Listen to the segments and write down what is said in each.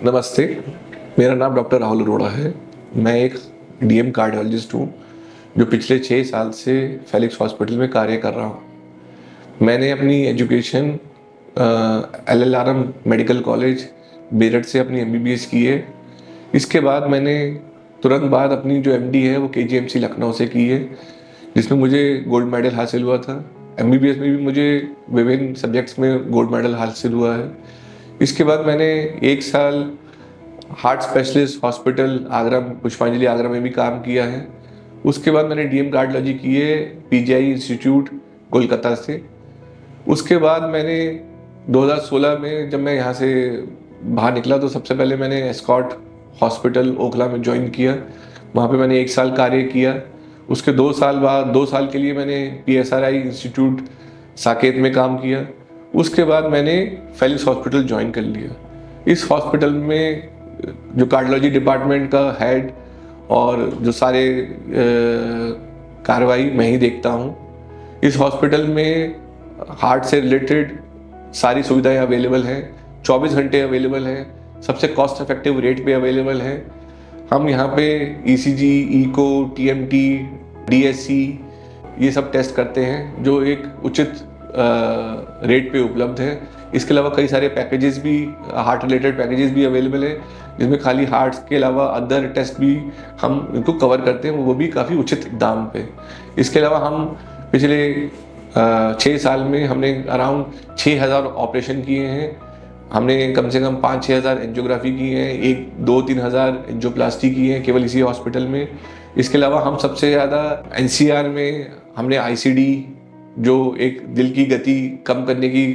नमस्ते, मेरा नाम डॉक्टर राहुल अरोड़ा है। मैं एक डीएम कार्डियोलॉजिस्ट हूँ, जो पिछले 6 साल से फेलिक्स हॉस्पिटल में कार्य कर रहा हूँ। मैंने अपनी education LLRM medical college Meerut से अपनी एमबीबीएस की है। इसके बाद मैंने तुरंत बाद अपनी जो एमडी है वो केजीएमसी लखनऊ से की है, जिसमें मुझे गोल्ड मेडल हासिल हुआ था। एमबीबीएस में भी मुझे विभिन्न सब्जेक्ट्स में गोल्ड मेडल हासिल हुआ है। इसके बाद मैंने 1 साल हार्ट स्पेशलिस्ट हॉस्पिटल आगरा, पुष्पांजलि आगरा में भी काम किया है। उसके बाद मैंने डीएम कार्डियोलॉजी की है पीजीआई इंस्टीट्यूट कोलकाता से। उसके बाद मैंने 2016 में जब मैं यहाँ से बाहर निकला तो सबसे पहले मैंने एस्कॉर्ट हॉस्पिटल ओखला में ज्वाइन किया। वहाँ पे मैंने 1 साल कार्य किया। उसके 2 साल बाद 2 साल के लिए मैंने पीएसआरआई इंस्टीट्यूट साकेत में काम किया। उसके बाद मैंने फेलिक्स हॉस्पिटल ज्वाइन कर लिया। इस हॉस्पिटल में जो कार्डियोलॉजी डिपार्टमेंट का हेड और जो सारे कार्रवाई मैं ही देखता हूँ। इस हॉस्पिटल में हार्ट से रिलेटेड सारी सुविधाएं अवेलेबल हैं, 24 घंटे अवेलेबल हैं, सबसे कॉस्ट इफेक्टिव रेट पे अवेलेबल है। हम यहाँ पे ईसीजी, इको, टीएमटी, डीएससी ये सब टेस्ट करते हैं, जो एक उचित रेट पे उपलब्ध है। इसके अलावा कई सारे पैकेजेस भी, हार्ट रिलेटेड पैकेजेस भी अवेलेबल है, जिसमें खाली हार्ट के अलावा अदर टेस्ट भी हम इनको कवर करते हैं, वो भी काफ़ी उचित दाम पे। इसके अलावा हम पिछले 6 साल में हमने अराउंड 6000 ऑपरेशन किए हैं। हमने कम से कम 5-6 हज़ार एंजियोग्राफी की है, 1-2-3 हज़ार एंजियोप्लास्टी की है केवल इसी हॉस्पिटल में। इसके अलावा हम सबसे ज़्यादा एनसीआर में हमने आईसीडी, जो एक दिल की गति कम करने की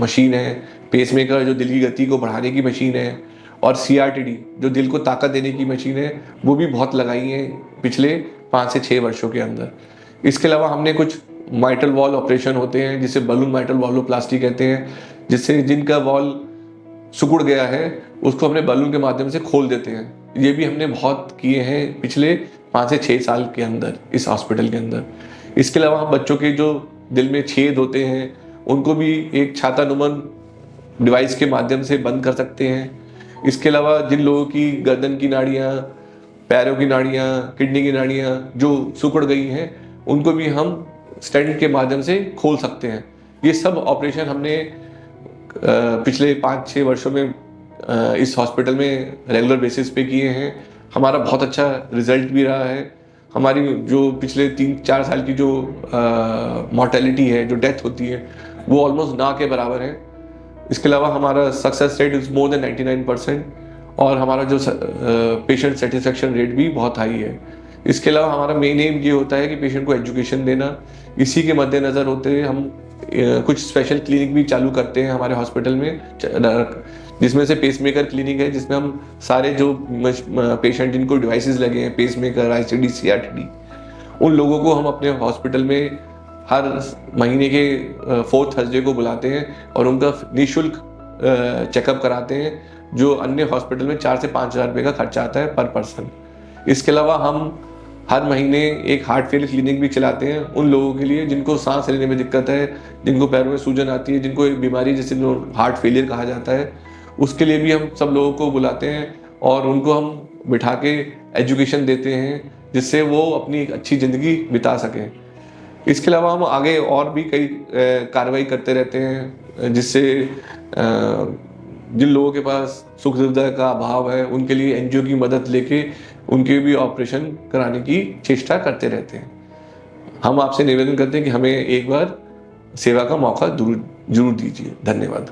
मशीन है, पेसमेकर जो दिल की गति को बढ़ाने की मशीन है, और सीआरटीडी जो दिल को ताकत देने की मशीन है, वो भी बहुत लगाई है पिछले 5 से 6 वर्षों के अंदर। इसके अलावा हमने कुछ माइटल वॉल ऑपरेशन होते हैं, जिसे बलून माइटल वॉलोप्लास्टी कहते हैं, जिससे जिनका वॉल सिकुड़ गया है उसको हमने बलून के माध्यम से खोल देते हैं। ये भी हमने बहुत किए हैं पिछले 5 से 6 साल के अंदर इस हॉस्पिटल के अंदर। इसके अलावा हम बच्चों के जो दिल में छेद होते हैं उनको भी एक छातानुमन डिवाइस के माध्यम से बंद कर सकते हैं। इसके अलावा जिन लोगों की गर्दन की नाड़ियाँ, पैरों की नाड़ियाँ, किडनी की नाड़ियाँ जो सिकुड़ गई हैं, उनको भी हम स्टेंट के माध्यम से खोल सकते हैं। ये सब ऑपरेशन हमने पिछले 5-6 वर्षों में इस हॉस्पिटल में रेगुलर बेसिस पे किए हैं। हमारा बहुत अच्छा रिजल्ट भी रहा है। हमारी जो पिछले 3-4 साल की जो मॉर्टेलिटी है, जो डेथ होती है, वो ऑलमोस्ट ना के बराबर है। इसके अलावा हमारा success rate is more than 99% और हमारा जो पेशेंट सेटिस्फेक्शन रेट भी बहुत हाई है। इसके अलावा हमारा मेन एम ये होता है कि पेशेंट को एजुकेशन देना। इसी के मद्देनज़र होते हुए हम कुछ स्पेशल क्लिनिक भी चालू करते हैं हमारे हॉस्पिटल में, जिसमें से पेसमेकर क्लिनिक है, जिसमें हम सारे जो पेशेंट जिनको डिवाइसेस लगे हैं, पेसमेकर, आईसीडी, सीआरटीडी, उन लोगों को हम अपने हॉस्पिटल में हर महीने के 4th थर्सडे को बुलाते हैं और उनका निःशुल्क चेकअप कराते हैं, जो अन्य हॉस्पिटल में 4 से 5 हज़ार रुपये का खर्चा आता है पर पर्सन। इसके अलावा हम हर महीने एक हार्ट फेलियर क्लिनिक भी चलाते हैं उन लोगों के लिए जिनको सांस लेने में दिक्कत है, जिनको पैरों में सूजन आती है, जिनको एक बीमारी जैसे हार्ट फेलियर कहा जाता है, उसके लिए भी हम सब लोगों को बुलाते हैं और उनको हम बिठा के एजुकेशन देते हैं, जिससे वो अपनी एक अच्छी ज़िंदगी बिता सकें। इसके अलावा हम आगे और भी कई कार्रवाई करते रहते हैं, जिससे जिन लोगों के पास सुख सुविधा का अभाव है उनके लिए एनजीओ की मदद लेके उनके भी ऑपरेशन कराने की चेष्टा करते रहते हैं। हम आपसे निवेदन करते हैं कि हमें एक बार सेवा का मौका जरूर दीजिए। धन्यवाद।